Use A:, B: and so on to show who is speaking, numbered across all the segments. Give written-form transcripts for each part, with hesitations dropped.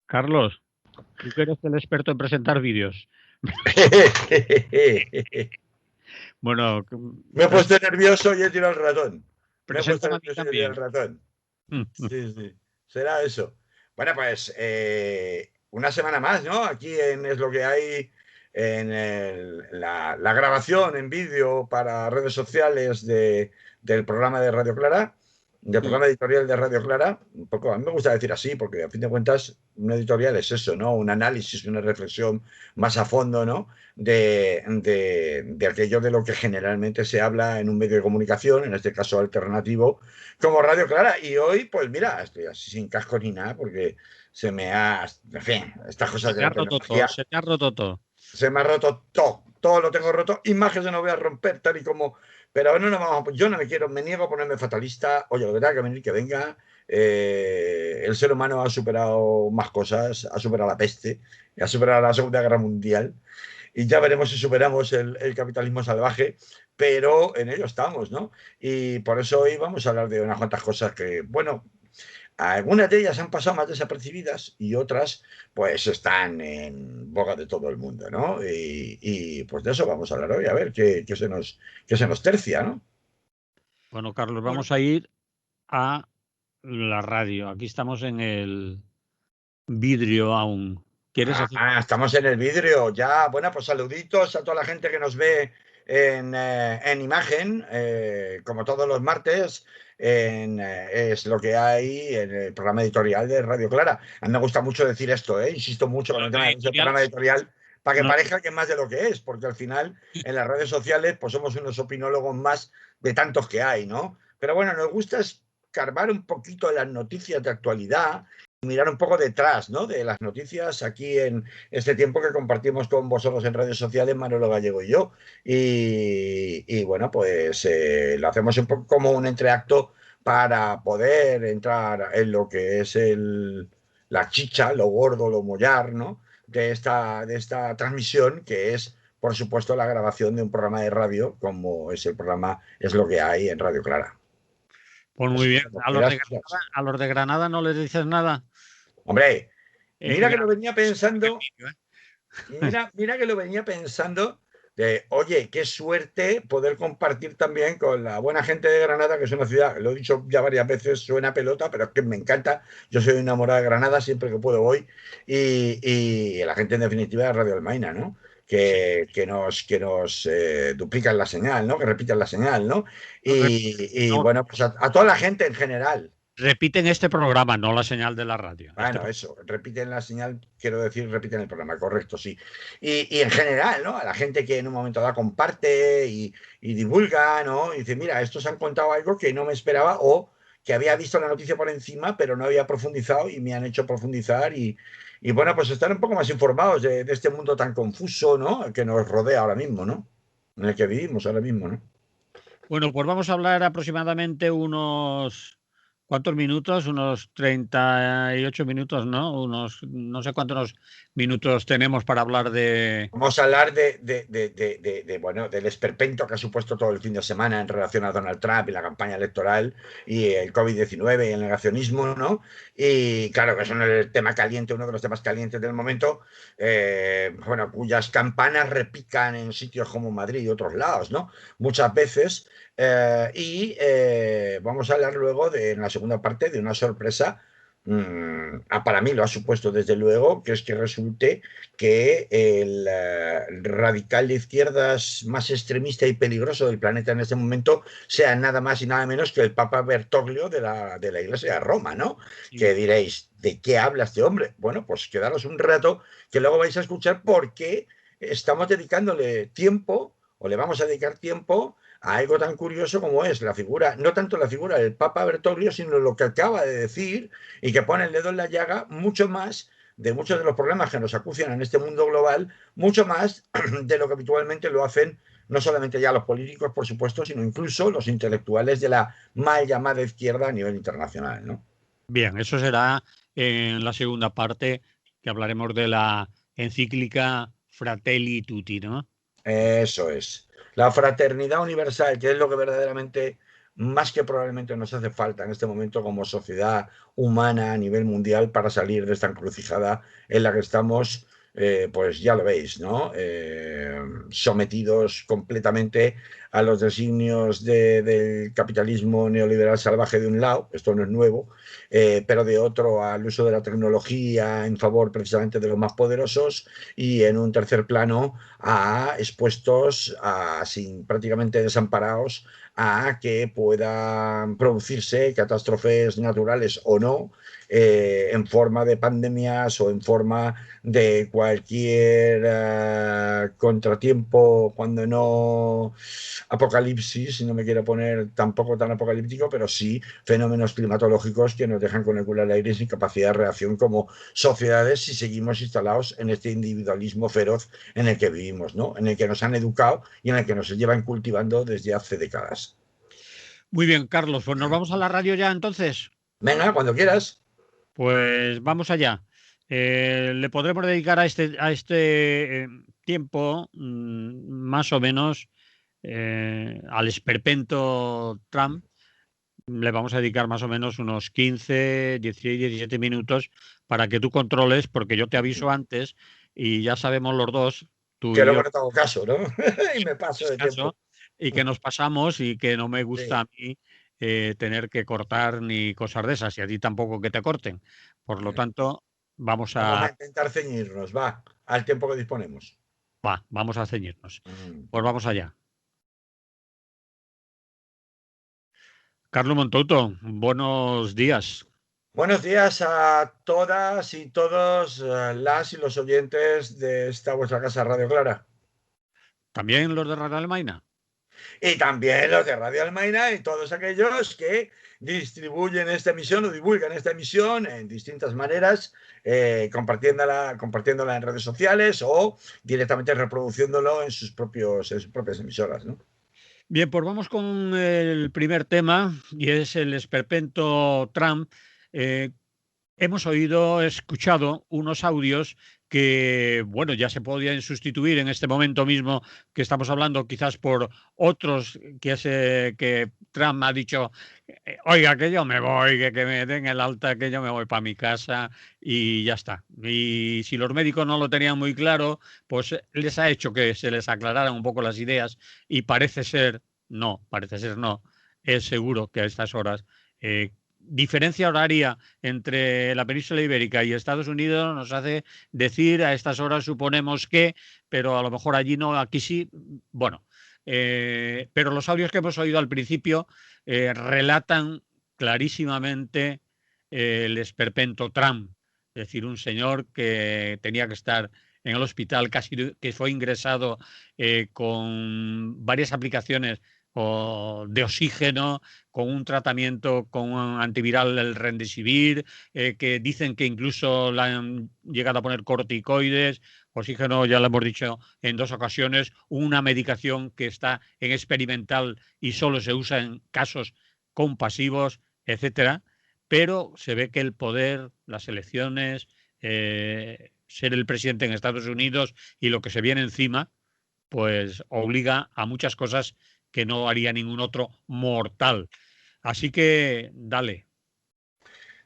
A: Carlos, tú que eres el experto en presentar vídeos. Bueno,
B: me he puesto nervioso y he tirado el ratón. Me he puesto
A: preséntame a mí
B: nervioso y he tirado
A: también.
B: el ratón. Sí. Será eso. Bueno, pues una semana más, ¿no? Aquí Es lo que hay en la grabación en vídeo para redes sociales del programa de Radio Clara, del programa editorial de Radio Clara. Un poco, a mí me gusta decir así, porque a fin de cuentas, un editorial es eso, ¿no? Un análisis, una reflexión más a fondo, ¿no? De aquello de lo que generalmente se habla en un medio de comunicación, en este caso alternativo, como Radio Clara. Y hoy, pues mira, estoy así sin casco ni nada, porque se me ha. En fin, estas
A: Se
B: cosas de
A: te ha
B: la
A: roto todo,
B: tecnología,
A: se te ha roto todo.
B: se me ha roto todo. Todo lo tengo roto. Imágenes no voy a romper, tal y como. Pero bueno, no vamos, yo no me quiero, me niego a ponerme fatalista. Oye, lo que tenga que venir, que venga. El ser humano ha superado más cosas, ha superado la peste, ha superado la Segunda Guerra Mundial y ya veremos si superamos el capitalismo salvaje, pero en ello estamos, ¿no? Y por eso hoy vamos a hablar de unas cuantas cosas que, bueno, algunas de ellas han pasado más desapercibidas y otras pues están en boga de todo el mundo, ¿no? Pues de eso vamos a hablar hoy, a ver qué se nos tercia, ¿no?
A: Bueno, Carlos,
B: Bueno,
A: vamos a ir a la radio. Aquí estamos en el vidrio aún. ¿Quieres hacer?
B: estamos en el vidrio ya. Bueno, pues saluditos a toda la gente que nos ve en imagen, como todos los martes, es lo que hay en el programa editorial de Radio Clara. A mí me gusta mucho decir esto, insisto mucho con el tema de ese
A: Editorial.
B: programa editorial, para que
A: No,
B: parezca que es más de lo que es, porque al final en las redes sociales pues somos unos opinólogos más de tantos que hay, ¿no? Pero bueno, nos gusta escarbar un poquito las noticias de actualidad, mirar un poco detrás, ¿no? De las noticias aquí en este tiempo que compartimos con vosotros en redes sociales, Manolo Gallego y yo. Y bueno, pues lo hacemos un poco como un entreacto para poder entrar en lo que es la chicha, lo gordo, lo mollar, ¿no? De esta transmisión, que es, por supuesto, la grabación de un programa de radio, como es el programa Es lo que hay en Radio Clara.
A: pues muy
B: Así que
A: bien.
B: cuando
A: A los de
B: quieras,
A: Granada, a los de Granada no les dices nada.
B: hombre, mira que lo
A: Granada
B: venía pensando.
A: vídeo, ¿eh?
B: Mira que lo venía pensando de, oye, qué suerte poder compartir también con la buena gente de Granada, que es una ciudad, lo he dicho ya varias veces, suena pelota, pero es que me encanta. Yo soy enamorado de Granada, siempre que puedo voy. Y la gente en definitiva de Radio Almaina, ¿no?
A: Sí.
B: Que nos duplican la señal, ¿no? Que repiten la señal, ¿no?
A: Rep-
B: Y
A: no,
B: bueno, pues a toda la gente en general.
A: repiten este programa, no la señal de la radio.
B: Bueno, eso, repiten la señal, quiero decir, repiten el programa, correcto, sí. Y en general, ¿no? A la gente que en un momento dado comparte y divulga, ¿no? Y dice, mira, estos han contado algo que no me esperaba o que había visto la noticia por encima, pero no había profundizado y me han hecho profundizar y bueno, pues estar un poco más informados de este mundo tan confuso, ¿no? Que nos rodea ahora mismo, ¿no? En el que vivimos ahora mismo, ¿no?
A: Bueno, pues vamos a hablar aproximadamente unos. ¿Cuántos minutos? Unos 38 minutos, ¿no? Unos, no sé cuántos minutos tenemos para hablar de.
B: Vamos a hablar bueno, del esperpento que ha supuesto todo el fin de semana en relación a Donald Trump y la campaña electoral y el COVID-19 y el negacionismo, ¿no? Y claro que es el tema caliente, uno de los temas calientes del momento, bueno, cuyas campanas repican en sitios como Madrid y otros lados, ¿no? Muchas veces. Vamos a hablar luego, en la segunda parte, de una sorpresa. Para mí lo ha supuesto desde luego, que es que resulte que el radical de izquierdas más extremista y peligroso del planeta en este momento sea nada más y nada menos que el Papa Bertoglio de la Iglesia de Roma, ¿no? Que
A: Sí.
B: diréis, ¿de qué habla este hombre? Bueno, pues quedaros un rato que luego vais a escuchar por qué estamos dedicándole tiempo o le vamos a dedicar tiempo a algo tan curioso como es la figura, no tanto la figura del Papa Bertoglio, sino lo que acaba de decir y que pone el dedo en la llaga mucho más de muchos de los problemas que nos acucian en este mundo global, mucho más de lo que habitualmente lo hacen no solamente ya los políticos, por supuesto, sino incluso los intelectuales de la mal llamada izquierda a nivel internacional, ¿no?
A: Bien, eso será en la segunda parte, que hablaremos de la encíclica Fratelli Tutti, ¿no?
B: Eso es. La fraternidad universal, que es lo que verdaderamente más que probablemente nos hace falta en este momento como sociedad humana a nivel mundial para salir de esta encrucijada en la que estamos, pues ya lo veis, ¿no? Sometidos completamente a los designios del capitalismo neoliberal salvaje de un lado, esto no es nuevo, pero de otro al uso de la tecnología en favor precisamente de los más poderosos, y en un tercer plano a expuestos a, sin prácticamente desamparados a que puedan producirse catástrofes naturales o no, en forma de pandemias o en forma de cualquier contratiempo, cuando no apocalipsis, si no me quiero poner tampoco tan apocalíptico, pero sí fenómenos climatológicos que nos dejan con el culo al aire y sin capacidad de reacción como sociedades si seguimos instalados en este individualismo feroz en el que vivimos, ¿no? En el que nos han educado y en el que nos llevan cultivando desde hace décadas.
A: Muy bien, Carlos, pues nos vamos a la radio ya entonces.
B: Venga, cuando quieras.
A: Pues vamos allá. Le podremos dedicar a este tiempo más o menos al esperpento Trump. Le vamos a dedicar más o menos unos 15, 16, 17 minutos para que tú controles, porque yo te aviso antes y ya sabemos los dos, tú
B: Que
A: y
B: luego
A: yo,
B: no te hago caso, ¿no? Y me paso
A: es
B: de tiempo.
A: caso, y que nos pasamos y que no me gusta
B: Sí.
A: a mí tener que cortar ni cosas de esas y a ti tampoco que te corten. Por lo tanto, vamos
B: Vamos a
A: a,
B: intentar ceñirnos, va, al tiempo que disponemos.
A: vamos a ceñirnos.
B: Mm.
A: Pues vamos allá. Carlos Montouto, buenos días.
B: Buenos días a todas y todos las y los oyentes de esta vuestra casa Radio Clara.
A: ¿También los de Radio Almaina?
B: Y también los de Radio Almaina y todos aquellos que distribuyen esta emisión o divulgan esta emisión en distintas maneras, compartiéndola en redes sociales o directamente reproduciéndolo en sus propias emisoras, ¿no?
A: Bien, pues vamos con el primer tema y es el esperpento Trump. Eh, Hemos escuchado unos audios que, bueno, ya se podían sustituir en este momento mismo que estamos hablando, quizás por otros que Trump ha dicho, oiga, que yo me voy, que me den el alta, que yo me voy para mi casa y ya está. Y si los médicos no lo tenían muy claro, pues les ha hecho que se les aclararan un poco las ideas y parece ser no, es seguro que a estas horas diferencia horaria entre la península ibérica y Estados Unidos nos hace decir a estas horas suponemos que, pero a lo mejor allí no, aquí sí. Bueno, pero los audios que hemos oído al principio relatan clarísimamente el esperpento Trump, es decir, un señor que tenía que estar en el hospital, casi que fue ingresado con varias aplicaciones de oxígeno, con un tratamiento con un antiviral, el Remdesivir, que dicen que incluso le han llegado a poner corticoides, oxígeno, ya lo hemos dicho en dos ocasiones, una medicación que está en experimental y solo se usa en casos compasivos, etcétera, pero se ve que el poder, las elecciones, ser el presidente en Estados Unidos y lo que se viene encima, pues obliga a muchas cosas que no haría ningún otro mortal. Así que dale.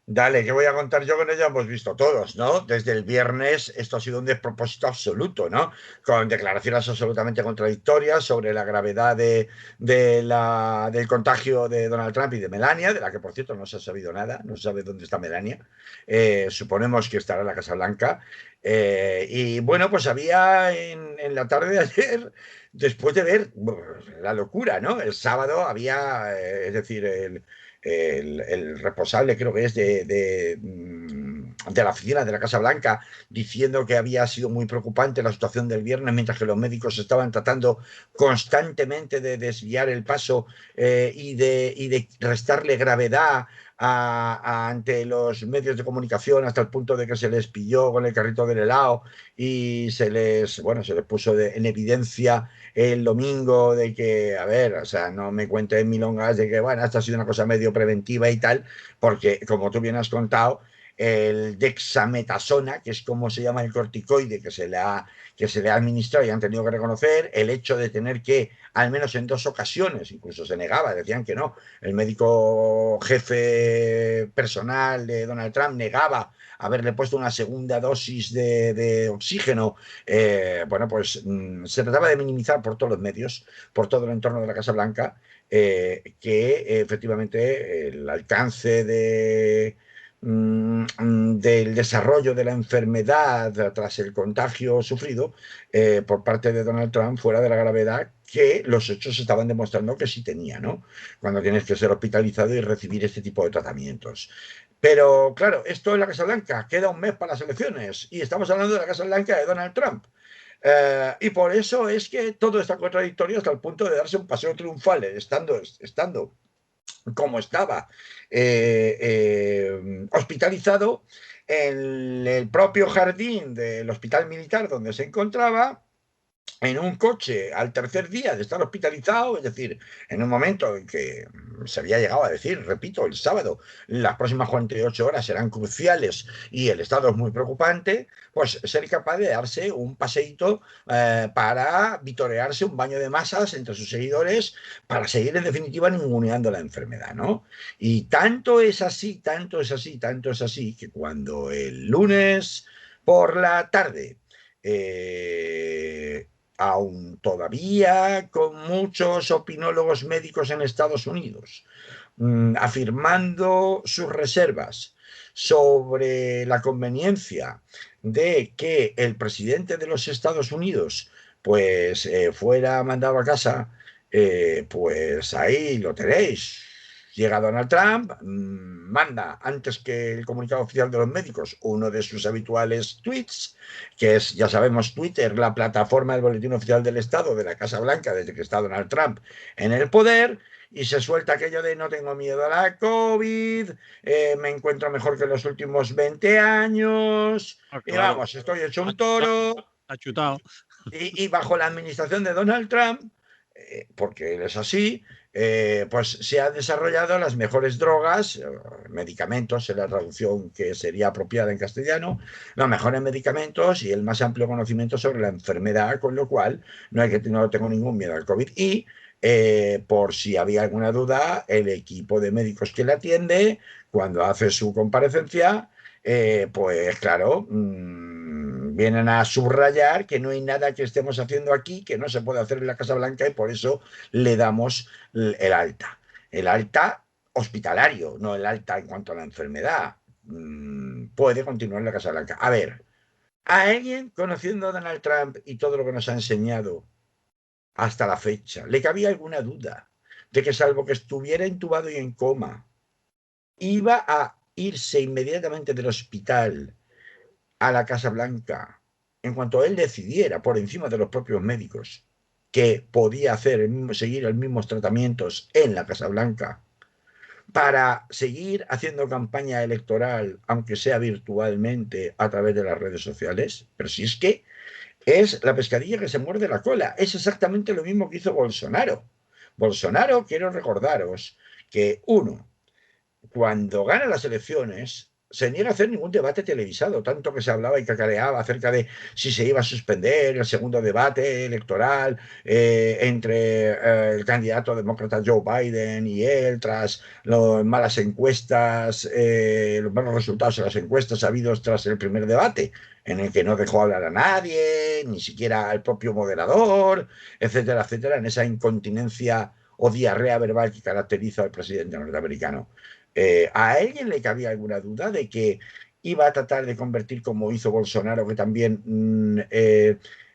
B: Dale, ¿qué voy a contar yo? Con ella hemos visto todos, ¿no? Desde el viernes esto ha sido un despropósito absoluto, ¿no? Con declaraciones absolutamente contradictorias sobre la gravedad del contagio de Donald Trump y de Melania, de la que por cierto no se ha sabido nada, no se sabe dónde está Melania. Suponemos que estará en la Casa Blanca. Y bueno, pues había en la tarde de ayer, después de ver la locura, ¿no? El sábado había, es decir, el responsable, creo que es de la oficina de la Casa Blanca, diciendo que había sido muy preocupante la situación del viernes, mientras que los médicos estaban tratando constantemente de desviar el paso y de restarle gravedad ante los medios de comunicación, hasta el punto de que se les pilló con el carrito del helado y se les puso en evidencia el domingo de que, a ver, o sea, no me cuentes milongas de que, bueno, esta ha sido una cosa medio preventiva y tal, porque como tú bien has contado, el dexametasona, que es como se llama el corticoide que se le ha administrado y han tenido que reconocer, el hecho de tener que, al menos en 2 ocasiones, incluso se negaba, decían que no, el médico jefe personal de Donald Trump negaba haberle puesto una segunda dosis de oxígeno. Bueno, pues se trataba de minimizar por todos los medios, por todo el entorno de la Casa Blanca, que efectivamente el alcance del desarrollo de la enfermedad tras el contagio sufrido por parte de Donald Trump fuera de la gravedad que los hechos estaban demostrando que sí tenía, ¿no? Cuando tienes que ser hospitalizado y recibir este tipo de tratamientos. Pero claro, esto es la Casa Blanca, queda un mes para las elecciones y estamos hablando de la Casa Blanca de Donald Trump. Y por eso es que todo está contradictorio hasta el punto de darse un paseo triunfal, estando como estaba hospitalizado en el propio jardín del hospital militar donde se encontraba, en un coche al tercer día de estar hospitalizado, es decir, en un momento en que se había llegado a decir, repito, el sábado, las próximas 48 horas serán cruciales y el estado es muy preocupante, pues ser capaz de darse un paseíto para vitorearse un baño de masas entre sus seguidores para seguir en definitiva ninguneando la enfermedad, ¿no? Y tanto es así, tanto es así, tanto es así, que cuando el lunes por la tarde aún todavía con muchos opinólogos médicos en Estados Unidos, afirmando sus reservas sobre la conveniencia de que el presidente de los Estados Unidos pues fuera mandado a casa, pues ahí lo tenéis. Llega Donald Trump, manda antes que el comunicado oficial de los médicos uno de sus habituales tweets, que es, ya sabemos, Twitter, la plataforma del Boletín Oficial del Estado de la Casa Blanca desde que está Donald Trump en el poder, y se suelta aquello de no tengo miedo a la COVID, me encuentro mejor que en los últimos 20 años, y
A: Claro,
B: vamos, estoy hecho un toro,
A: ha chutado.
B: y bajo la administración de Donald Trump, porque él es así, pues se han desarrollado las mejores drogas, medicamentos, en la traducción que sería apropiada en castellano, los mejores medicamentos y el más amplio conocimiento sobre la enfermedad, con lo cual no tengo ningún miedo al COVID. Y por si había alguna duda, el equipo de médicos que le atiende, cuando hace su comparecencia, pues claro, vienen a subrayar que no hay nada que estemos haciendo aquí que no se puede hacer en la Casa Blanca y por eso le damos el alta. El alta hospitalario, no el alta en cuanto a la enfermedad. Puede continuar en la Casa Blanca. A ver, a alguien conociendo a Donald Trump y todo lo que nos ha enseñado hasta la fecha, ¿le cabía alguna duda de que salvo que estuviera intubado y en coma, iba a irse inmediatamente del hospital a la Casa Blanca en cuanto él decidiera, por encima de los propios médicos, que podía seguir los mismos tratamientos en la Casa Blanca para seguir haciendo campaña electoral, aunque sea virtualmente a través de las redes sociales? Pero si es que es la pescadilla que se muerde la cola, es exactamente lo mismo que hizo Bolsonaro. Bolsonaro, quiero recordaros que uno, cuando gana las elecciones, se niega a hacer ningún debate televisado, tanto que se hablaba y cacareaba acerca de si se iba a suspender el segundo debate electoral entre el candidato demócrata Joe Biden y él, tras las malas encuestas, los malos resultados en las encuestas habidos tras el primer debate, en el que no dejó hablar a nadie, ni siquiera al propio moderador, etcétera, etcétera, en esa incontinencia o diarrea verbal que caracteriza al presidente norteamericano. ¿A alguien le cabía alguna duda de que iba a tratar de convertir, como hizo Bolsonaro, que también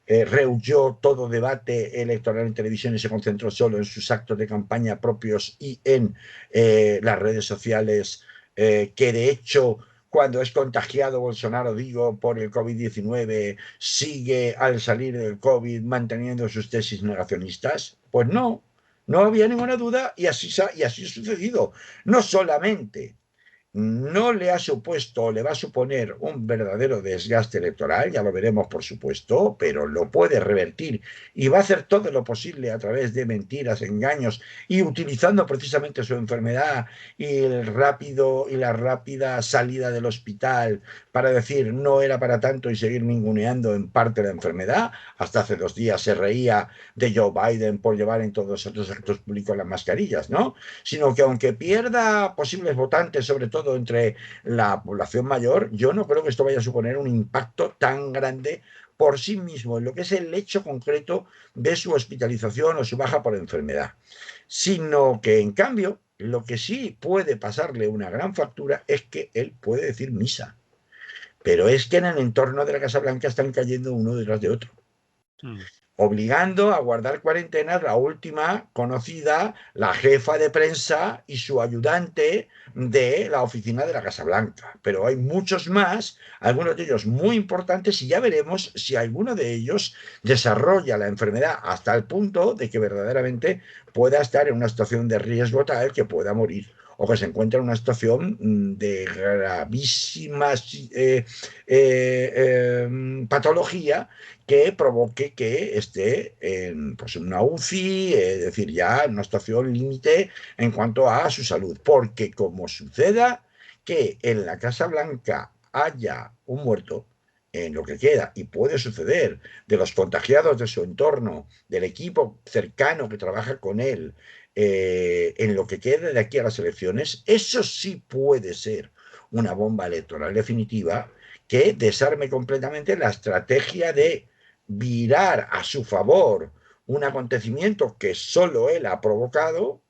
B: rehuyó todo debate electoral en televisión y se concentró solo en sus actos de campaña propios y en las redes sociales, que de hecho, cuando es contagiado Bolsonaro, digo, por el COVID-19, sigue al salir del COVID manteniendo sus tesis negacionistas? Pues no había ninguna duda y así ha sucedido. No solamente no le ha supuesto o le va a suponer un verdadero desgaste electoral, ya lo veremos por supuesto, pero lo puede revertir y va a hacer todo lo posible a través de mentiras, engaños y utilizando precisamente su enfermedad y la rápida salida del hospital para decir no era para tanto y seguir ninguneando en parte la enfermedad. Hasta hace 2 días se reía de Joe Biden por llevar en todos los actos públicos las mascarillas, ¿no? Sino que aunque pierda posibles votantes, sobre todo entre la población mayor, yo no creo que esto vaya a suponer un impacto tan grande por sí mismo en lo que es el hecho concreto de su hospitalización o su baja por enfermedad, sino que en cambio lo que sí puede pasarle una gran factura es que él puede decir misa, pero es que en el entorno de la Casa Blanca están cayendo uno detrás de otro, obligando a guardar cuarentenas la última conocida, la jefa de prensa y su ayudante de la oficina de la Casa Blanca. Pero hay muchos más, algunos de ellos muy importantes, y ya veremos si alguno de ellos desarrolla la enfermedad hasta el punto de que verdaderamente pueda estar en una situación de riesgo tal que pueda morir o que se encuentre en una situación de gravísima patología que provoque que esté en pues, una UCI, es decir, ya en una situación límite en cuanto a su salud. Porque como suceda que en la Casa Blanca haya un muerto, en lo que queda, y puede suceder, de los contagiados de su entorno, del equipo cercano que trabaja con él, en lo que quede de aquí a las elecciones, eso sí puede ser una bomba electoral definitiva que desarme completamente la estrategia de virar a su favor un acontecimiento que solo él ha provocado,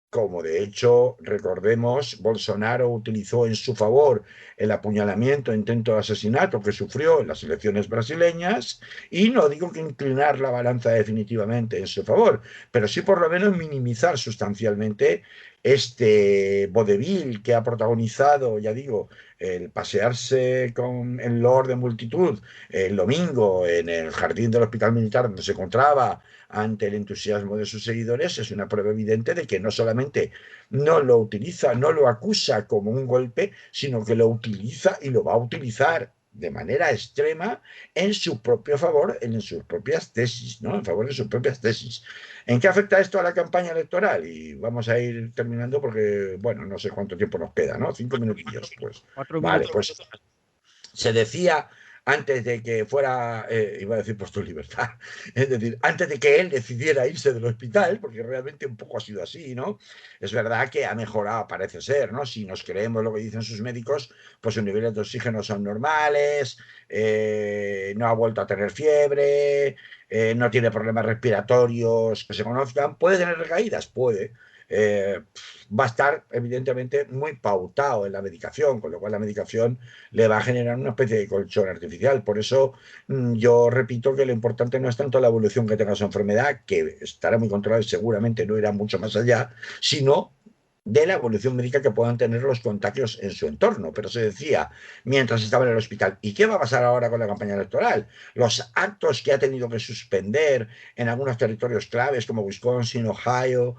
B: como de hecho, recordemos, Bolsonaro utilizó en su favor el apuñalamiento, intento de asesinato que sufrió en las elecciones brasileñas, y no digo que inclinar la balanza definitivamente en su favor, pero sí por lo menos minimizar sustancialmente este vodevil que ha protagonizado, ya digo, el pasearse en loor de multitud el domingo en el jardín del Hospital Militar donde se encontraba ante el entusiasmo de sus seguidores, es una prueba evidente de que no solamente no lo utiliza, no lo acusa como un golpe, sino que lo utiliza y lo va a utilizar de manera extrema en su propio favor, en sus propias tesis, ¿no? En favor de sus propias tesis. ¿En qué afecta esto a la campaña electoral? Y vamos a ir terminando porque, bueno, no sé cuánto tiempo nos queda, ¿no? 5 minutillos, pues.
A: Cuatro
B: Vale,
A: minutos.
B: pues se decía antes de que fuera, iba a decir puesto en libertad, es decir, antes de que él decidiera irse del hospital, porque realmente un poco ha sido así, ¿no? Es verdad que ha mejorado, parece ser, ¿no? Si nos creemos lo que dicen sus médicos, pues sus niveles de oxígeno son normales, no ha vuelto a tener fiebre, no tiene problemas respiratorios que se conozcan, puede tener recaídas, puede. Va a estar evidentemente muy pautado en la medicación, con lo cual la medicación le va a generar una especie de colchón artificial. Por eso yo repito que lo importante no es tanto la evolución que tenga su enfermedad, que estará muy controlada y seguramente no irá mucho más allá, sino de la evolución médica que puedan tener los contagios en su entorno. Pero se decía mientras estaba en el hospital, ¿y qué va a pasar ahora con la campaña electoral? Los actos que ha tenido que suspender en algunos territorios claves como Wisconsin, Ohio,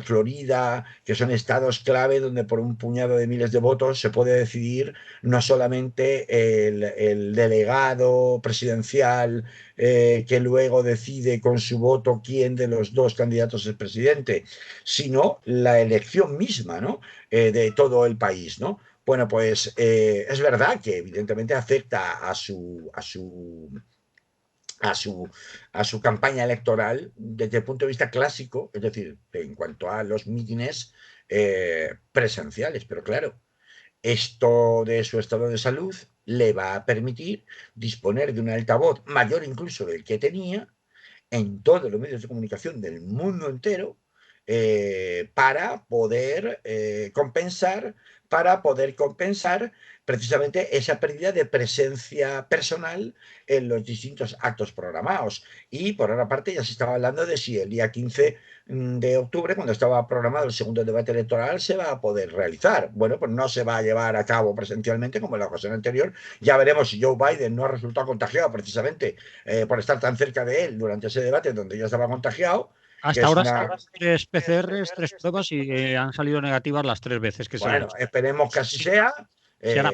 B: Florida, que son estados clave donde por un puñado de miles de votos se puede decidir no solamente el delegado presidencial que luego decide con su voto quién de los dos candidatos es presidente, sino la elección misma, ¿no? De todo el país, ¿no? Bueno, pues es verdad que evidentemente afecta a su, a su campaña electoral desde el punto de vista clásico, es decir, en cuanto a los mítines presenciales, pero claro, esto de su estado de salud le va a permitir disponer de un altavoz mayor incluso del que tenía en todos los medios de comunicación del mundo entero para poder compensar precisamente esa pérdida de presencia personal en los distintos actos programados. Y por otra parte ya se estaba hablando de si el día 15 de octubre, cuando estaba programado el segundo debate electoral, se va a poder realizar. Bueno, pues no se va a llevar a cabo presencialmente como en la ocasión anterior. Ya veremos si Joe Biden no ha resultado contagiado precisamente por estar tan cerca de él durante ese debate donde ya estaba contagiado.
A: Hasta ahora se han 3 PCRs, 3 pruebas y han salido negativas las 3 veces que se han
B: Bueno,
A: hecho.
B: esperemos que así sea.
A: Se hará.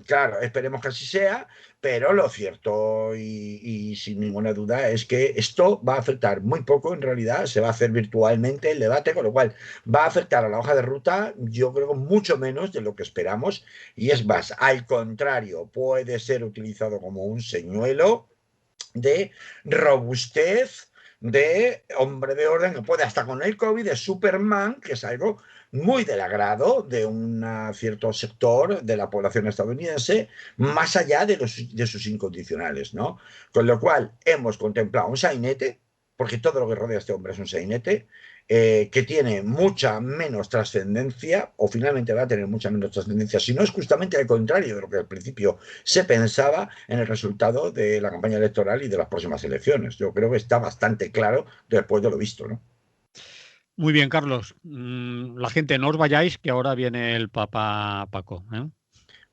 B: Claro, esperemos que así sea, pero lo cierto y sin ninguna duda es que esto va a afectar muy poco en realidad, se va a hacer virtualmente el debate, con lo cual va a afectar a la hoja de ruta, yo creo mucho menos de lo que esperamos, y es más, al contrario, puede ser utilizado como un señuelo de robustez, de hombre de orden, que puede hasta con el COVID, de Superman, que es algo muy del agrado de un cierto sector de la población estadounidense, más allá de sus incondicionales, ¿no? Con lo cual hemos contemplado un sainete, porque todo lo que rodea a este hombre es un sainete, que tiene mucha menos trascendencia, o finalmente va a tener mucha menos trascendencia, si no es justamente al contrario de lo que al principio se pensaba en el resultado de la campaña electoral y de las próximas elecciones. Yo creo que está bastante claro después de lo visto, ¿no?
A: Muy bien, Carlos. La gente, no os vayáis, que ahora viene el Papa Paco, ¿eh?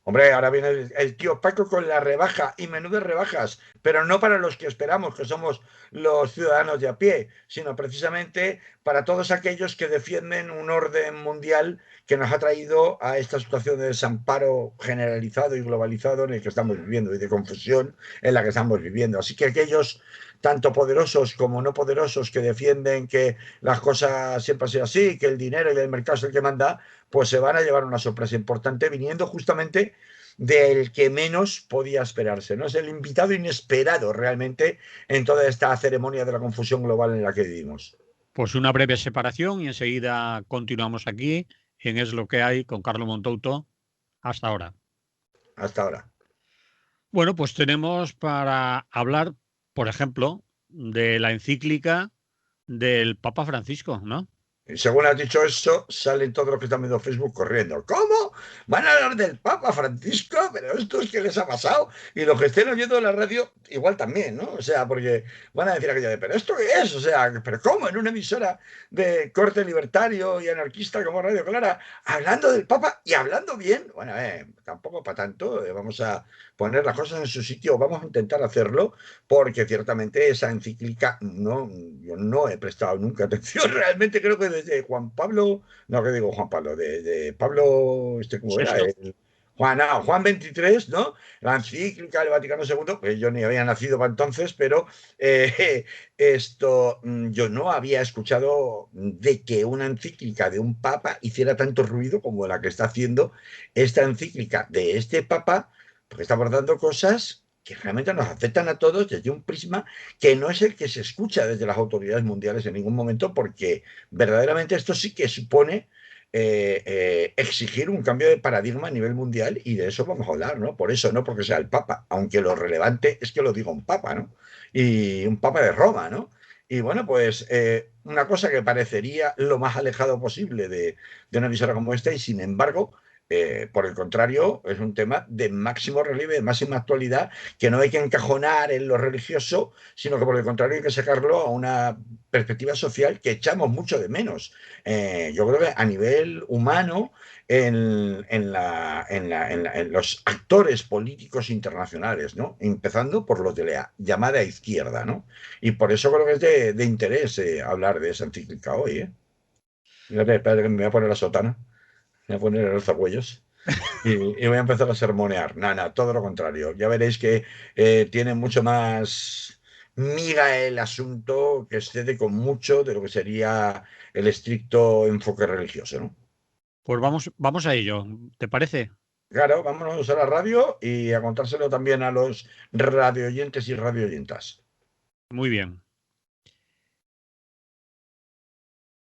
B: Hombre, ahora viene el tío Paco con la rebaja y menudas rebajas, pero no para los que esperamos, que somos los ciudadanos de a pie, sino precisamente para todos aquellos que defienden un orden mundial que nos ha traído a esta situación de desamparo generalizado y globalizado en el que estamos viviendo y de confusión en la que estamos viviendo. Así que aquellos tanto poderosos como no poderosos que defienden que las cosas siempre han sido así, que el dinero y el mercado es el que manda, pues se van a llevar una sorpresa importante viniendo justamente del que menos podía esperarse, ¿no? Es el invitado inesperado realmente en toda esta ceremonia de la confusión global en la que vivimos.
A: Pues una breve separación y enseguida continuamos aquí en Es lo que hay con Carlos Montouto. Hasta ahora.
B: Hasta ahora.
A: Bueno, pues tenemos para hablar, por ejemplo, de la encíclica del Papa Francisco, ¿no?
B: Y según has dicho eso, salen todos los que están viendo Facebook corriendo. ¿Cómo? ¿Van a hablar del Papa Francisco? ¿Pero esto es qué les ha pasado? Y los que estén oyendo la radio, igual también, ¿no? O sea, porque van a decir aquello de, ¿pero esto qué es? O sea, ¿pero cómo? En una emisora de corte libertario y anarquista como Radio Clara, hablando del Papa y hablando bien. Bueno, tampoco para tanto. Vamos a poner las cosas en su sitio, vamos a intentar hacerlo, porque ciertamente esa encíclica, no, yo no he prestado nunca atención, realmente creo que desde Juan Pablo, no, que digo Juan Pablo, de Pablo, ¿cómo era?
A: Sexto.
B: Juan 23, ¿no? La encíclica del Vaticano II, que yo ni había nacido para entonces, pero yo no había escuchado de que una encíclica de un papa hiciera tanto ruido como la que está haciendo esta encíclica de este papa, porque está abordando cosas que realmente nos afectan a todos desde un prisma que no es el que se escucha desde las autoridades mundiales en ningún momento, porque verdaderamente esto sí que supone exigir un cambio de paradigma a nivel mundial, y de eso vamos a hablar, ¿no? Por eso, no porque sea el Papa, aunque lo relevante es que lo diga un Papa, ¿no? Y un Papa de Roma, ¿no? Y bueno, pues una cosa que parecería lo más alejado posible de una emisora como esta, y sin embargo, por el contrario, es un tema de máximo relieve, de máxima actualidad, que no hay que encajonar en lo religioso, sino que por el contrario hay que sacarlo a una perspectiva social que echamos mucho de menos. Yo creo que a nivel humano, en los actores políticos internacionales, ¿no? Empezando por los de la llamada izquierda, ¿no? Y por eso creo que es de interés hablar de esa encíclica hoy, ¿eh? Fíjate, espérate que me voy a poner la sotana, me voy a poner el alzacuellos. Y voy a empezar a sermonear. Nada, todo lo contrario. Ya veréis que tiene mucho más miga el asunto, que excede con mucho de lo que sería el estricto enfoque religioso, ¿no?
A: Pues vamos a ello. ¿Te parece?
B: Claro, vámonos a la radio y a contárselo también a los radioyentes y radioyentas.
A: Muy bien.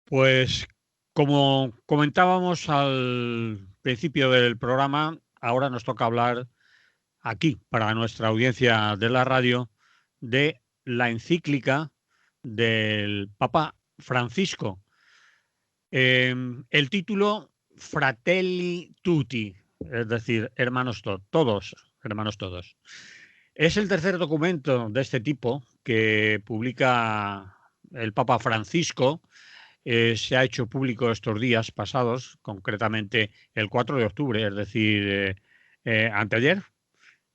A: Pues como comentábamos al principio del programa, ahora nos toca hablar aquí, para nuestra audiencia de la radio, de la encíclica del Papa Francisco. El título Fratelli Tutti, es decir, hermanos todos, hermanos todos. Es el tercer documento de este tipo que publica el Papa Francisco. Se ha hecho público estos días pasados, concretamente el 4 de octubre, es decir, anteayer.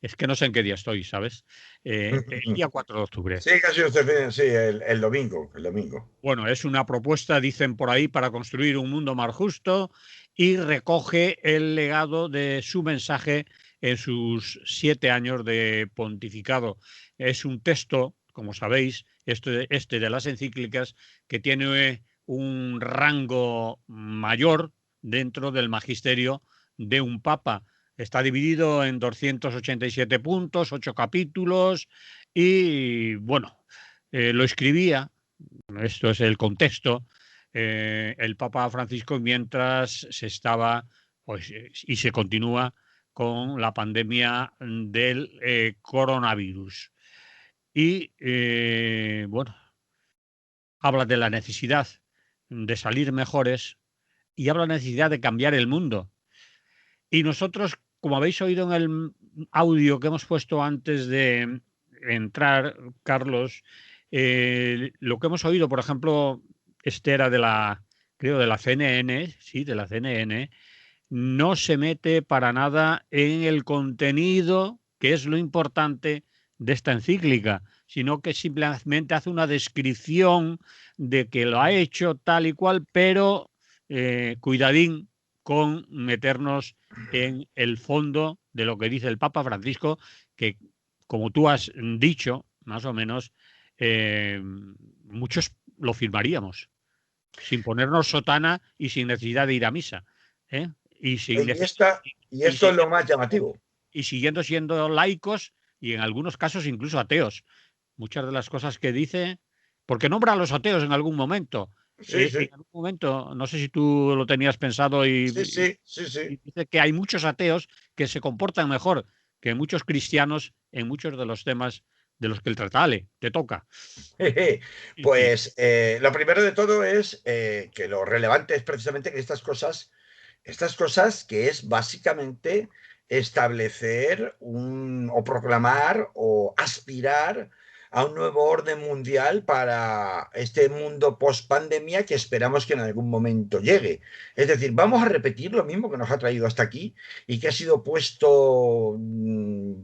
A: Es que no sé en qué día estoy, ¿sabes? El día 4 de octubre.
B: Sí, casi usted, sí, el domingo, el domingo.
A: Bueno, es una propuesta, dicen por ahí, para construir un mundo más justo y recoge el legado de su mensaje en sus 7 años de pontificado. Es un texto, como sabéis, este de las encíclicas, que tiene un rango mayor dentro del magisterio de un papa. Está dividido en 287 puntos, 8 capítulos y, bueno, lo escribía, esto es el contexto, el Papa Francisco mientras se estaba, pues, y se continúa con la pandemia del coronavirus. Y bueno, habla de la necesidad de salir mejores y habla de la necesidad de cambiar el mundo. Y nosotros, como habéis oído en el audio que hemos puesto antes de entrar, Carlos, lo que hemos oído, por ejemplo, este era de la, creo, de la CNN, sí, de la CNN, no se mete para nada en el contenido, que es lo importante de esta encíclica, sino que simplemente hace una descripción de que lo ha hecho tal y cual, pero cuidadín con meternos en el fondo de lo que dice el Papa Francisco, que, como tú has dicho, más o menos, muchos lo firmaríamos, sin ponernos sotana y sin necesidad de ir a misa, ¿eh? Y, sin
B: Y
A: y,
B: esto es lo
A: siguiendo
B: más llamativo.
A: y siguiendo siendo laicos y en algunos casos incluso ateos. Muchas de las cosas que dice, porque nombra a los ateos en algún momento.
B: Sí,
A: En
B: sí,
A: algún momento, no sé si tú lo tenías pensado
B: sí, sí, sí,
A: y
B: sí.
A: dice que hay muchos ateos que se comportan mejor que muchos cristianos en muchos de los temas de los que el tratale te toca. Sí, sí.
B: Pues lo primero de todo es que lo relevante es precisamente que estas cosas que es básicamente establecer o proclamar o aspirar a un nuevo orden mundial para este mundo post pandemia que esperamos que en algún momento llegue. Es decir, vamos a repetir lo mismo que nos ha traído hasta aquí y que ha sido puesto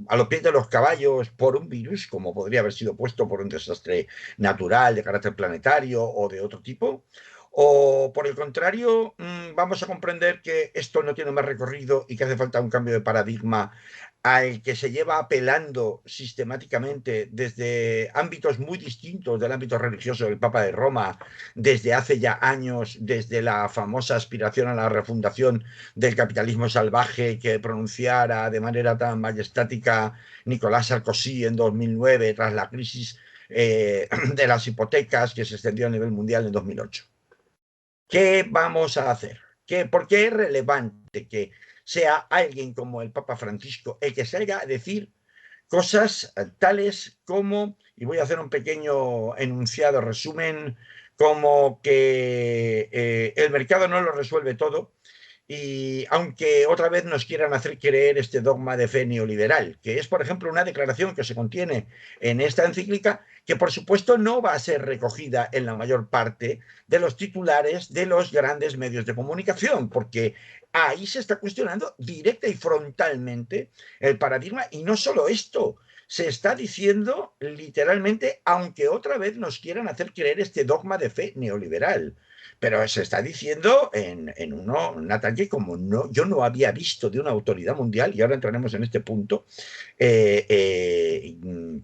B: a los pies de los caballos por un virus, como podría haber sido puesto por un desastre natural de carácter planetario o de otro tipo. O por el contrario, vamos a comprender que esto no tiene más recorrido y que hace falta un cambio de paradigma al que se lleva apelando sistemáticamente desde ámbitos muy distintos del ámbito religioso del Papa de Roma, desde hace ya años, desde la famosa aspiración a la refundación del capitalismo salvaje que pronunciara de manera tan majestática Nicolás Sarkozy en 2009 tras la crisis de las hipotecas que se extendió a nivel mundial en 2008. ¿Qué vamos a hacer? ¿Por qué es relevante que sea alguien como el Papa Francisco el que salga a decir cosas tales como, y voy a hacer un pequeño enunciado, resumen, como que el mercado no lo resuelve todo, y aunque otra vez nos quieran hacer creer este dogma de fe neoliberal, que es, por ejemplo, una declaración que se contiene en esta encíclica, que por supuesto no va a ser recogida en la mayor parte de los titulares de los grandes medios de comunicación, porque ahí se está cuestionando directa y frontalmente el paradigma, y no solo esto, se está diciendo literalmente, aunque otra vez nos quieran hacer creer este dogma de fe neoliberal. Pero se está diciendo en un ataque como yo no había visto de una autoridad mundial, y ahora entraremos en este punto,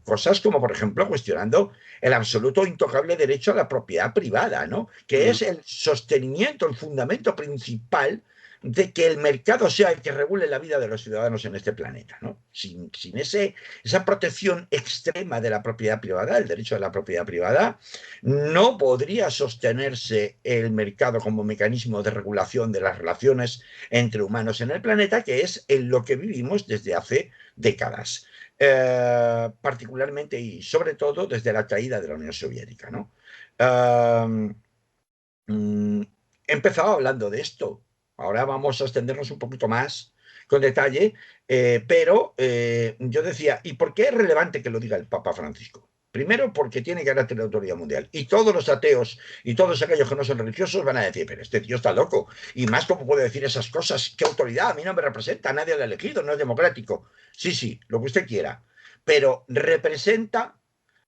B: cosas como, por ejemplo, cuestionando el absoluto intocable derecho a la propiedad privada, ¿no? Que
A: Mm.
B: es el sostenimiento, el fundamento principal de que el mercado sea el que regule la vida de los ciudadanos en este planeta, ¿no? Sin esa protección extrema de la propiedad privada, el derecho de la propiedad privada, no podría sostenerse el mercado como mecanismo de regulación de las relaciones entre humanos en el planeta, que es en lo que vivimos desde hace décadas. Particularmente y sobre todo desde la caída de la Unión Soviética, ¿no? He empezado hablando de esto. Ahora vamos a extendernos un poquito más con detalle, pero yo decía, ¿y por qué es relevante que lo diga el Papa Francisco? Primero, porque tiene carácter de autoridad mundial. Y todos los ateos y todos aquellos que no son religiosos van a decir, pero este tío está loco. Y más, ¿cómo puede decir esas cosas? ¿Qué autoridad? A mí no me representa, nadie lo ha elegido, no es democrático. Sí, sí, lo que usted quiera. Pero representa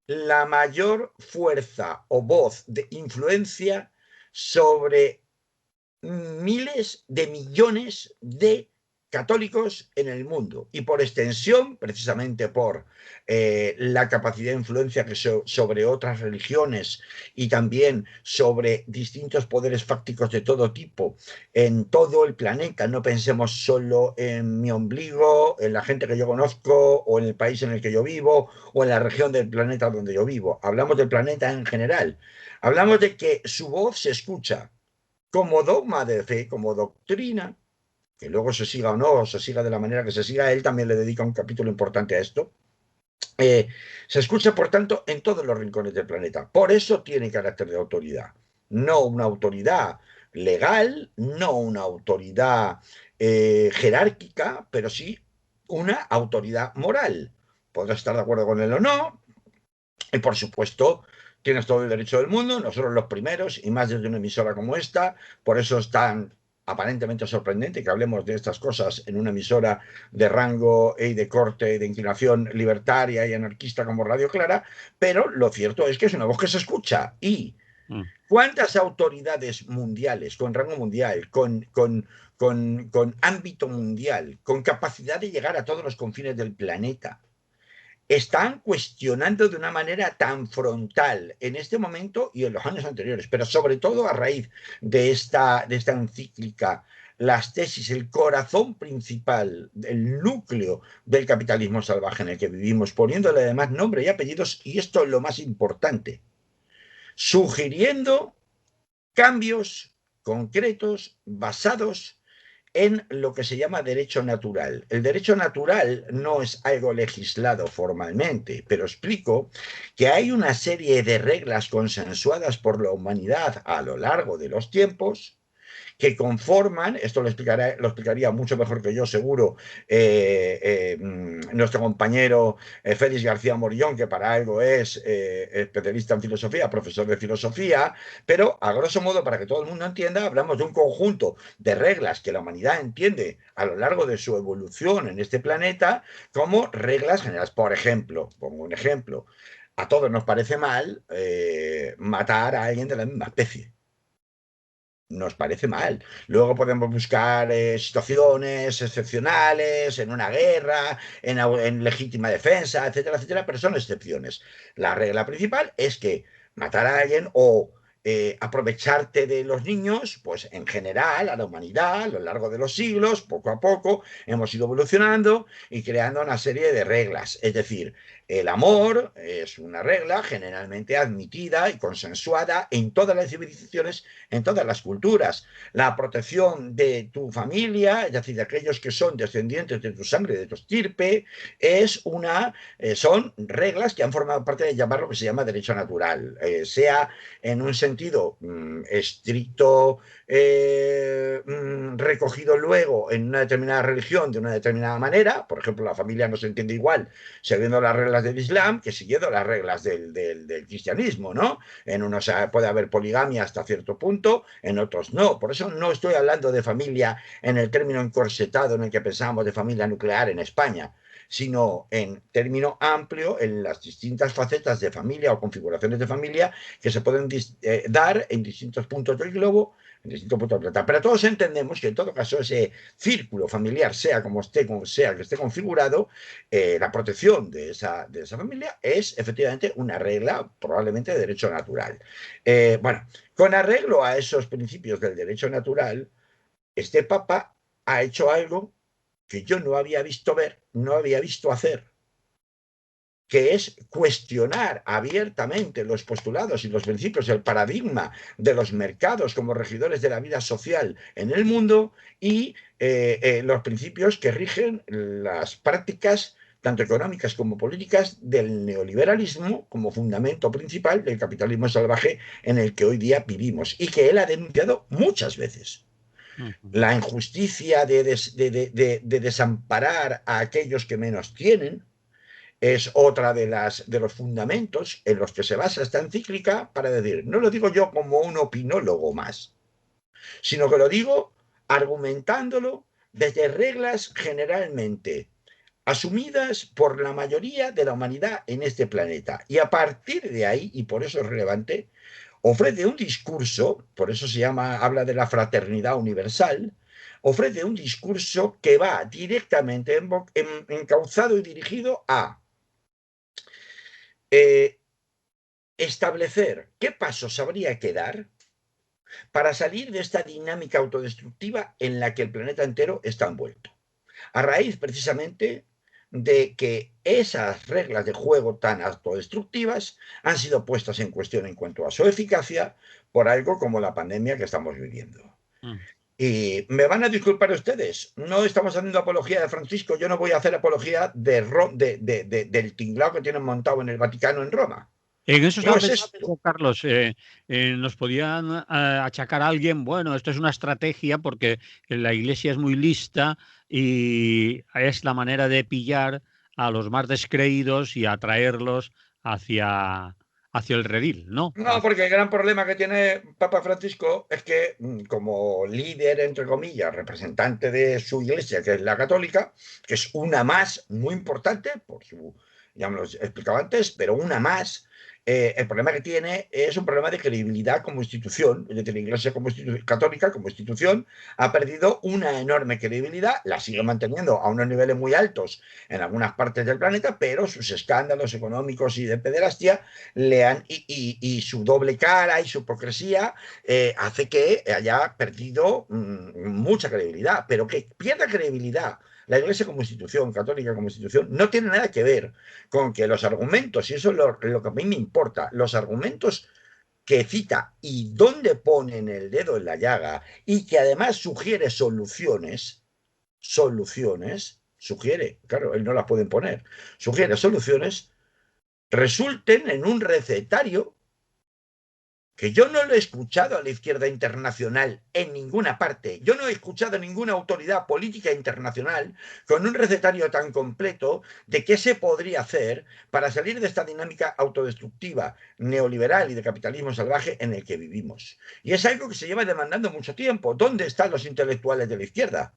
B: la mayor fuerza o voz de influencia sobre miles de millones de católicos en el mundo y por extensión, precisamente por la capacidad de influencia que sobre otras religiones y también sobre distintos poderes fácticos de todo tipo en todo el planeta. No pensemos solo en mi ombligo, en la gente que yo conozco o en el país en el que yo vivo o en la región del planeta donde yo vivo. Hablamos del planeta en general. Hablamos de que su voz se escucha como dogma de fe, como doctrina, que luego se siga o no, o se siga de la manera que se siga, él también le dedica un capítulo importante a esto, se escucha, por tanto, en todos los rincones del planeta. Por eso tiene carácter de autoridad. No una autoridad legal, no una autoridad jerárquica, pero sí una autoridad moral. Podrás estar de acuerdo con él o no, y por supuesto, tienes todo el derecho del mundo, nosotros los primeros, y más desde una emisora como esta, por eso es tan aparentemente sorprendente que hablemos de estas cosas en una emisora de rango y de corte y de inclinación libertaria y anarquista como Radio Clara, pero lo cierto es que es una voz que se escucha. ¿Y cuántas autoridades mundiales, con rango mundial, con ámbito mundial, con capacidad de llegar a todos los confines del planeta, están cuestionando de una manera tan frontal en este momento y en los años anteriores, pero sobre todo a raíz de esta encíclica, las tesis, el corazón principal, el núcleo del capitalismo salvaje en el que vivimos, poniéndole además nombre y apellidos, y esto es lo más importante, sugiriendo cambios concretos basados en lo que se llama derecho natural. El derecho natural no es algo legislado formalmente, pero explico que hay una serie de reglas consensuadas por la humanidad a lo largo de los tiempos que conforman, esto lo explicaría mucho mejor que yo seguro nuestro compañero Félix García Morillón, que para algo es especialista en filosofía, profesor de filosofía, pero a grosso modo, para que todo el mundo entienda, hablamos de un conjunto de reglas que la humanidad entiende a lo largo de su evolución en este planeta como reglas generales. Por ejemplo, pongo un ejemplo, a todos nos parece mal matar a alguien de la misma especie. Nos parece mal. Luego podemos buscar situaciones excepcionales, en una guerra, en legítima defensa, etcétera, etcétera, pero son excepciones. La regla principal es que matar a alguien o aprovecharte de los niños, pues en general, a la humanidad, a lo largo de los siglos, poco a poco, hemos ido evolucionando y creando una serie de reglas. Es decir, el amor es una regla generalmente admitida y consensuada en todas las civilizaciones, en todas las culturas. La protección de tu familia, es decir, de aquellos que son descendientes de tu sangre, de tu estirpe, son reglas que han formado parte de llamar lo que se llama derecho natural, sea en un sentido estricto, recogido luego en una determinada religión de una determinada manera. Por ejemplo, la familia no se entiende igual siguiendo las reglas del Islam que siguiendo las reglas del cristianismo, ¿no? En unos puede haber poligamia hasta cierto punto, en otros no. Por eso no estoy hablando de familia en el término encorsetado en el que pensábamos de familia nuclear en España, sino en término amplio en las distintas facetas de familia o configuraciones de familia que se pueden dar en distintos puntos del globo, en distintos puntos del planeta. Pero todos entendemos que en todo caso ese círculo familiar, sea como sea que esté configurado, la protección de esa familia es efectivamente una regla probablemente de derecho natural. Bueno, con arreglo a esos principios del derecho natural, este Papa ha hecho algo que yo no había visto ver, no había visto hacer, que es cuestionar abiertamente los postulados y los principios, el paradigma de los mercados como regidores de la vida social en el mundo y los principios que rigen las prácticas tanto económicas como políticas del neoliberalismo como fundamento principal del capitalismo salvaje en el que hoy día vivimos y que él ha denunciado muchas veces. La injusticia de desamparar a aquellos que menos tienen, es otra de los fundamentos en los que se basa esta encíclica para decir, no lo digo yo como un opinólogo más, sino que lo digo argumentándolo desde reglas generalmente asumidas por la mayoría de la humanidad en este planeta. Y a partir de ahí, y por eso es relevante, ofrece un discurso, por eso se llama, habla de la fraternidad universal, ofrece un discurso que va directamente encauzado y dirigido a establecer qué pasos habría que dar para salir de esta dinámica autodestructiva en la que el planeta entero está envuelto. A raíz precisamente de que esas reglas de juego tan autodestructivas han sido puestas en cuestión en cuanto a su eficacia por algo como la pandemia que estamos viviendo. Y me van a disculpar ustedes, no estamos haciendo apología de Francisco, yo no voy a hacer apología del tinglao que tienen montado en el Vaticano en Roma.
A: En eso
B: No
A: estaba
B: es
A: pensando,
B: esto.
A: Carlos, nos podían achacar a alguien, bueno, esto es una estrategia porque la Iglesia es muy lista y es la manera de pillar a los más descreídos y atraerlos hacia el redil, ¿no?
B: No, porque el gran problema que tiene Papa Francisco es que, como líder, entre comillas, representante de su iglesia, que es la católica, que es una más muy importante, por su, ya me lo he explicado antes, pero una más, el problema que tiene es un problema de credibilidad como institución. Es decir, la iglesia católica como institución ha perdido una enorme credibilidad, la sigue manteniendo a unos niveles muy altos en algunas partes del planeta, pero sus escándalos económicos y de pederastia y su doble cara y su hipocresía hace que haya perdido mucha credibilidad, pero que pierda credibilidad la Iglesia como institución, católica como institución, no tiene nada que ver con que los argumentos, y eso es lo que a mí me importa, los argumentos que cita y dónde ponen el dedo en la llaga y que además sugiere sugiere, claro, él no las pueden poner, sugiere soluciones, resulten en un recetario que yo no lo he escuchado a la izquierda internacional en ninguna parte. Yo no he escuchado a ninguna autoridad política internacional con un recetario tan completo de qué se podría hacer para salir de esta dinámica autodestructiva, neoliberal y de capitalismo salvaje en el que vivimos. Y es algo que se lleva demandando mucho tiempo. ¿Dónde están los intelectuales de la izquierda?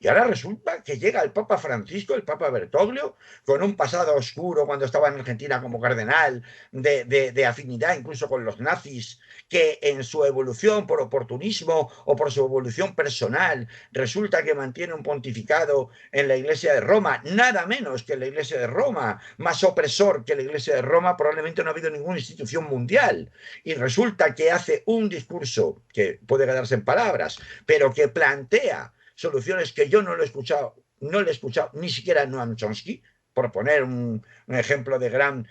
B: Y ahora resulta que llega el Papa Francisco, el Papa Bertoglio, con un pasado oscuro cuando estaba en Argentina como cardenal, de afinidad incluso con los nazis, que en su evolución por oportunismo o por su evolución personal resulta que mantiene un pontificado en la Iglesia de Roma, nada menos que en la Iglesia de Roma, más opresor que la Iglesia de Roma, probablemente no ha habido ninguna institución mundial. Y resulta que hace un discurso que puede quedarse en palabras, pero que plantea soluciones que yo no lo he escuchado, no le he escuchado ni siquiera a Noam Chomsky, por poner un ejemplo de gran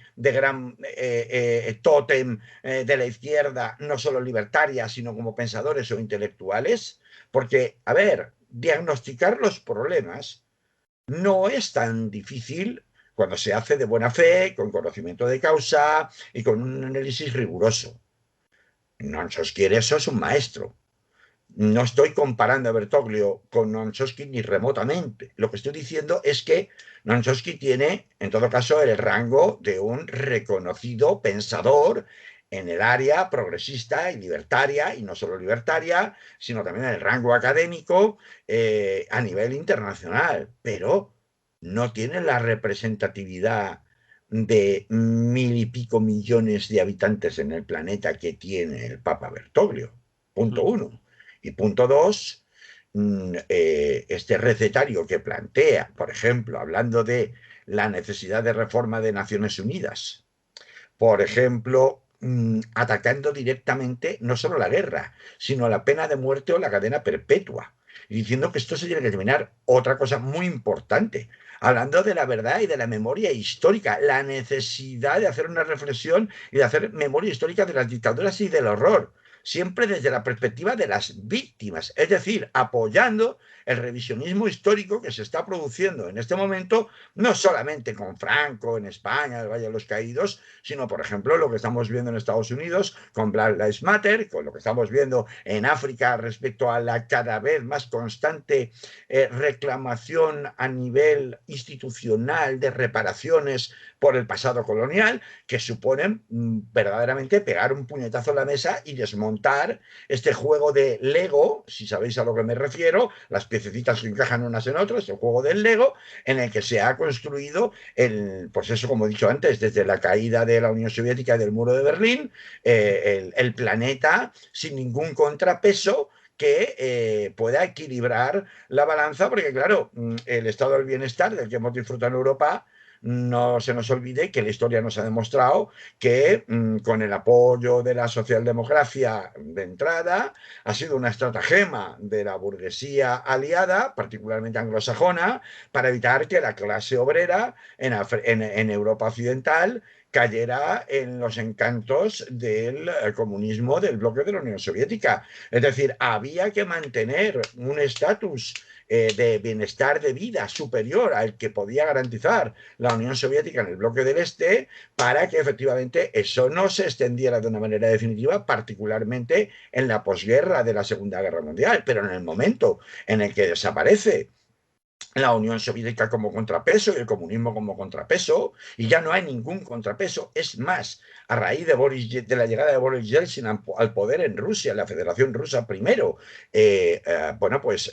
B: tótem de la izquierda, no solo libertaria, sino como pensadores o intelectuales, porque, a ver, diagnosticar los problemas no es tan difícil cuando se hace de buena fe, con conocimiento de causa y con un análisis riguroso. Noam Chomsky eso es un maestro. No estoy comparando a Bertoglio con Noam Chomsky ni remotamente. Lo que estoy diciendo es que Noam Chomsky tiene, en todo caso, el rango de un reconocido pensador en el área progresista y libertaria, y no solo libertaria, sino también en el rango académico a nivel internacional. Pero no tiene la representatividad de 1.000 y pico millones de habitantes en el planeta que tiene el Papa Bertoglio. Punto uno. Y punto dos, este recetario que plantea, por ejemplo, hablando de la necesidad de reforma de Naciones Unidas, por ejemplo, atacando directamente no solo la guerra, sino la pena de muerte o la cadena perpetua, y diciendo que esto se tiene que terminar. Otra cosa muy importante, hablando de la verdad y de la memoria histórica, la necesidad de hacer una reflexión y de hacer memoria histórica de las dictaduras y del horror. siempre desde la perspectiva de las víctimas, es decir, apoyando el revisionismo histórico que se está produciendo en este momento, no solamente con Franco en España, el Valle de los Caídos, sino, por ejemplo, lo que estamos viendo en Estados Unidos con Black Lives Matter, con lo que estamos viendo en África respecto a la cada vez más constante reclamación a nivel institucional de reparaciones por el pasado colonial, que suponen verdaderamente pegar un puñetazo en la mesa y desmontar este juego de Lego, si sabéis a lo que me refiero, las piececitas que encajan unas en otras, el juego del Lego, en el que se ha construido pues eso, como he dicho antes, desde la caída de la Unión Soviética y del muro de Berlín, el planeta sin ningún contrapeso que pueda equilibrar la balanza, porque claro, el estado del bienestar del que hemos disfrutado en Europa, no se nos olvide que la historia nos ha demostrado que con el apoyo de la socialdemocracia de entrada ha sido una estratagema de la burguesía aliada, particularmente anglosajona, para evitar que la clase obrera en Europa occidental cayera en los encantos del comunismo del bloque de la Unión Soviética. Es decir, había que mantener un estatus de bienestar de vida superior al que podía garantizar la Unión Soviética en el bloque del Este para que efectivamente eso no se extendiera de una manera definitiva, particularmente en la posguerra de la Segunda Guerra Mundial. Pero en el momento en el que desaparece la Unión Soviética como contrapeso y el comunismo como contrapeso, y ya no hay ningún contrapeso. Es más, a raíz de la llegada de Boris Yeltsin al poder en Rusia, en la Federación Rusa primero, bueno, pues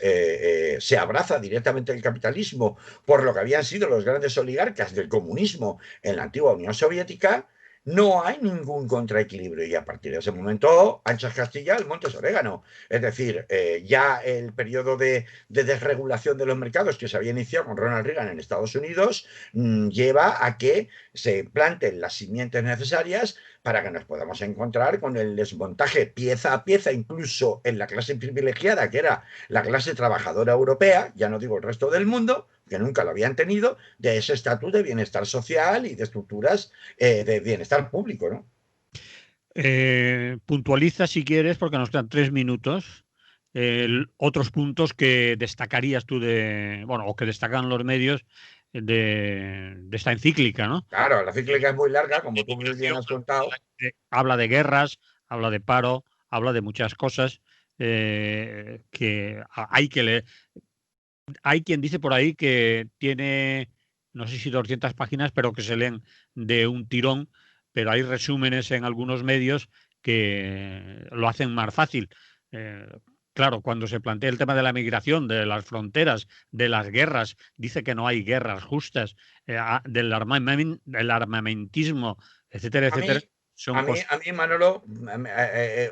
B: se abraza directamente el capitalismo por lo que habían sido los grandes oligarcas del comunismo en la antigua Unión Soviética. No hay ningún contraequilibrio y a partir de ese momento, anchas Castilla, el monte es orégano. Es decir, ya el periodo de desregulación de los mercados que se había iniciado con Ronald Reagan en Estados Unidos lleva a que se planten las simientes necesarias para que nos podamos encontrar con el desmontaje pieza a pieza, incluso en la clase privilegiada, que era la clase trabajadora europea, ya no digo el resto del mundo, que nunca lo habían tenido, de ese estatus de bienestar social y de estructuras de bienestar público, ¿no?
A: Puntualiza si quieres, porque nos quedan 3 minutos. Otros puntos que destacarías tú bueno, o que destacan los medios de esta encíclica, ¿no?
B: Claro, la encíclica es muy larga, como tú muy bien has contado.
A: Habla de guerras, habla de paro, habla de muchas cosas que hay que leer. Hay quien dice por ahí que tiene, no sé si 200 páginas, pero que se leen de un tirón, pero hay resúmenes en algunos medios que lo hacen más fácil. Eh, claro, cuando se plantea el tema de la migración, de las fronteras, de las guerras, dice que no hay guerras justas, del armamentismo, etcétera,
B: A mí,
A: etcétera. Son cosas.
B: a mí, Manolo,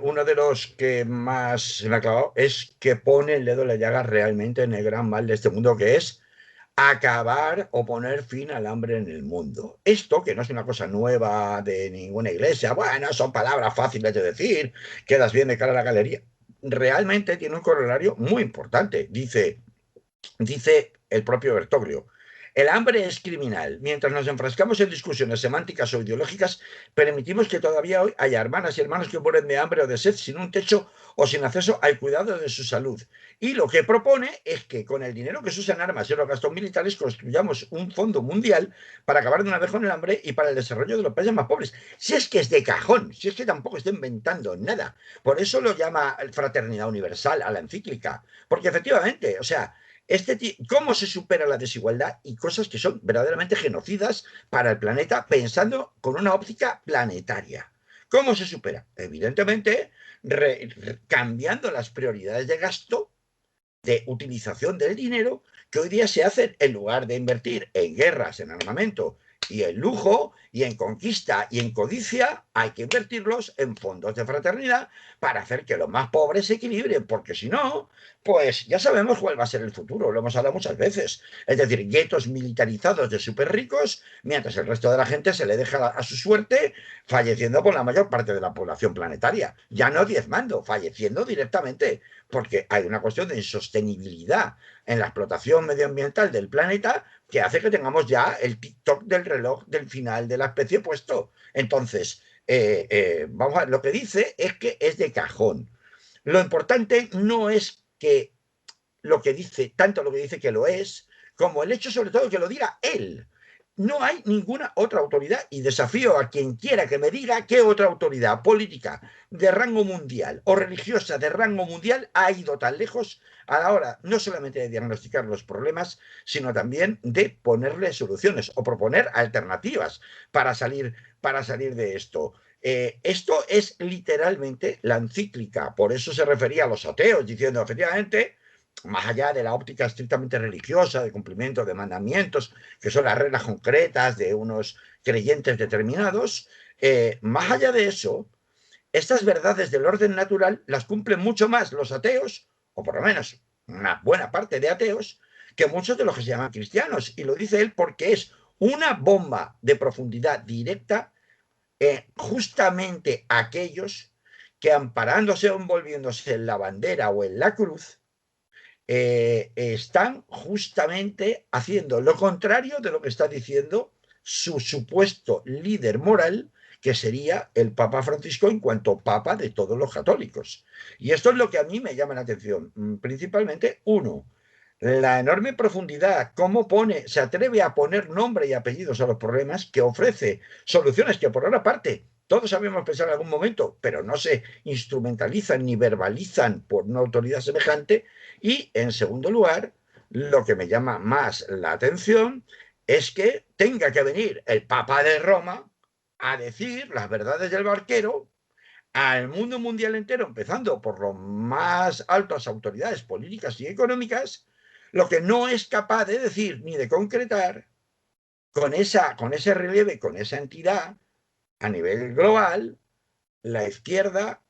B: uno de los que más se me ha clavado es que pone el dedo en la llaga realmente en el gran mal de este mundo, que es acabar o poner fin al hambre en el mundo. Esto, que no es una cosa nueva de ninguna iglesia, bueno, son palabras fáciles de decir, quedas bien de cara a la galería, realmente tiene un corolario muy importante. Dice el propio Bertoglio. El hambre es criminal. Mientras nos enfrascamos en discusiones semánticas o ideológicas, permitimos que todavía hoy haya hermanas y hermanos que mueren de hambre o de sed sin un techo o sin acceso al cuidado de su salud. Y lo que propone es que con el dinero que se usa en armas y los gastos militares construyamos un fondo mundial para acabar de una vez con el hambre y para el desarrollo de los países más pobres. Si es que es de cajón, si es que tampoco está inventando nada. Por eso lo llama fraternidad universal a la encíclica. Porque efectivamente, o sea, ¿cómo se supera la desigualdad y cosas que son verdaderamente genocidas para el planeta pensando con una óptica planetaria? ¿Cómo se supera? Evidentemente, cambiando las prioridades de gasto, de utilización del dinero que hoy día se hacen en lugar de invertir en guerras, en armamento y en lujo y en conquista y en codicia, hay que invertirlos en fondos de fraternidad para hacer que los más pobres se equilibren, porque si no, pues ya sabemos cuál va a ser el futuro, lo hemos hablado muchas veces. Es decir, guetos militarizados de súper ricos, mientras el resto de la gente se le deja a su suerte, falleciendo por la mayor parte de la población planetaria. Ya no diezmando, falleciendo directamente, porque hay una cuestión de insostenibilidad en la explotación medioambiental del planeta que hace que tengamos ya el TikTok del reloj del final de la especie puesto. Entonces, vamos a ver, lo que dice es que es de cajón. Lo importante no es que lo que dice, tanto lo que dice que lo es, como el hecho sobre todo que lo diga él. No hay ninguna otra autoridad y desafío a quien quiera que me diga qué otra autoridad política de rango mundial o religiosa de rango mundial ha ido tan lejos a la hora no solamente de diagnosticar los problemas, sino también de ponerle soluciones o proponer alternativas para salir de esto. Esto es literalmente la encíclica, por eso se refería a los ateos, diciendo efectivamente más allá de la óptica estrictamente religiosa, de cumplimiento de mandamientos, que son las reglas concretas de unos creyentes determinados, más allá de eso, estas verdades del orden natural las cumplen mucho más los ateos, o por lo menos una buena parte de ateos, que muchos de los que se llaman cristianos. Y lo dice él porque es una bomba de profundidad directa, justamente aquellos que amparándose o envolviéndose en la bandera o en la cruz, están justamente haciendo lo contrario de lo que está diciendo su supuesto líder moral, que sería el Papa Francisco en cuanto Papa de todos los católicos. Y esto es lo que a mí me llama la atención. Principalmente, uno, la enorme profundidad, cómo se atreve a poner nombre y apellidos a los problemas, que ofrece soluciones que por otra parte todos habíamos pensado en algún momento, pero no se instrumentalizan ni verbalizan por una autoridad semejante. Y en segundo lugar, lo que me llama más la atención es que tenga que venir el Papa de Roma a decir las verdades del barquero al mundo mundial entero, empezando por las más altas autoridades políticas y económicas, lo que no es capaz de decir ni de concretar con ese relieve, con esa entidad a nivel global, la izquierda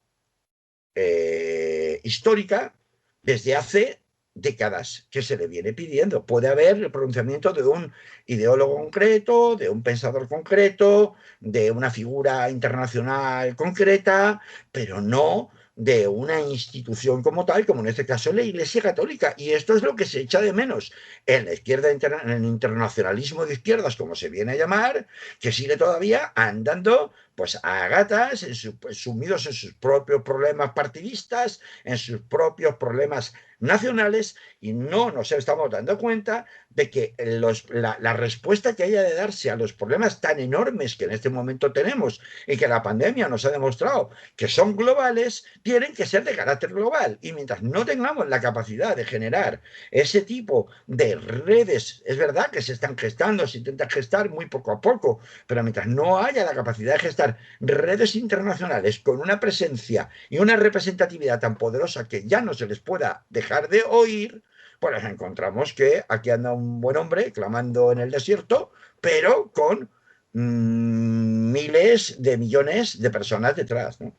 B: histórica desde hace décadas que se le viene pidiendo. Puede haber el pronunciamiento de un ideólogo concreto, de un pensador concreto, de una figura internacional concreta, pero no de una institución como tal, como en este caso la Iglesia Católica. Y esto es lo que se echa de menos en la izquierda, en el internacionalismo de izquierdas, como se viene a llamar, que sigue todavía andando pues a gatas, sumidos en sus propios problemas partidistas, en sus propios problemas nacionales, y no nos estamos dando cuenta de que la respuesta que haya de darse a los problemas tan enormes que en este momento tenemos y que la pandemia nos ha demostrado que son globales, tienen que ser de carácter global. Y mientras no tengamos la capacidad de generar ese tipo de redes, es verdad que se están gestando, se intentan gestar muy poco a poco, pero mientras no haya la capacidad de gestar redes internacionales con una presencia y una representatividad tan poderosa que ya no se les pueda dejar de oír, pues encontramos que aquí anda un buen hombre clamando en el desierto, pero con miles de millones de personas detrás, ¿no?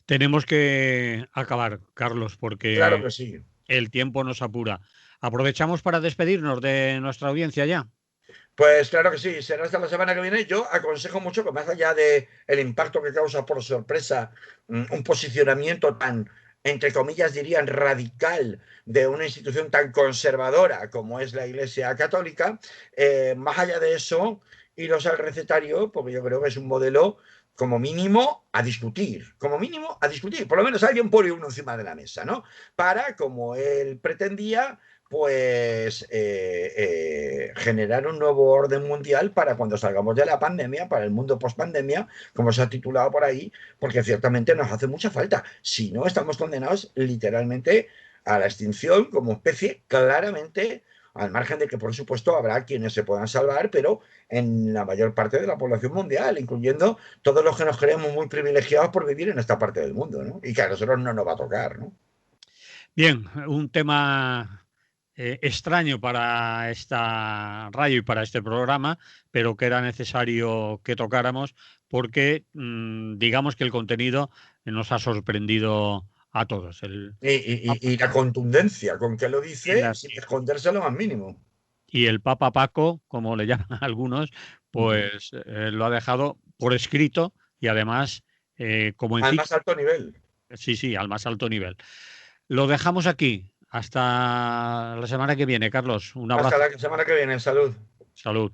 A: Tenemos que acabar, Carlos,
B: Claro
A: porque
B: que sí.
A: el tiempo nos apura. Aprovechamos para despedirnos de nuestra audiencia ya.
B: Pues claro que sí, será hasta la semana que viene. Yo aconsejo mucho que más allá de el impacto que causa por sorpresa un posicionamiento tan, entre comillas, dirían radical de una institución tan conservadora como es la Iglesia Católica, más allá de eso, iros al recetario, porque yo creo que es un modelo como mínimo a discutir, por lo menos alguien pone uno encima de la mesa, ¿no? Para, como él pretendía, pues generar un nuevo orden mundial para cuando salgamos de la pandemia, para el mundo post-pandemia, como se ha titulado por ahí, porque ciertamente nos hace mucha falta. Si no, estamos condenados literalmente a la extinción como especie, claramente, al margen de que, por supuesto, habrá quienes se puedan salvar, pero en la mayor parte de la población mundial, incluyendo todos los que nos creemos muy privilegiados por vivir en esta parte del mundo, ¿no? Y que a nosotros no nos va a tocar, ¿no?
A: Bien, un tema extraño para esta radio y para este programa, pero que era necesario que tocáramos porque digamos que el contenido nos ha sorprendido a todos.
B: Y la contundencia con que lo
A: Y,
B: dice
A: las,
B: sin esconderse lo más mínimo.
A: y el Papa Paco, como le llaman algunos, pues lo ha dejado por escrito y además como
B: Al más
A: encíclica,
B: alto nivel.
A: sí, sí, al más alto nivel. Lo dejamos aquí. Hasta la semana que viene, Carlos. Un
B: Hasta
A: abrazo.
B: la semana que viene. Salud.
A: Salud.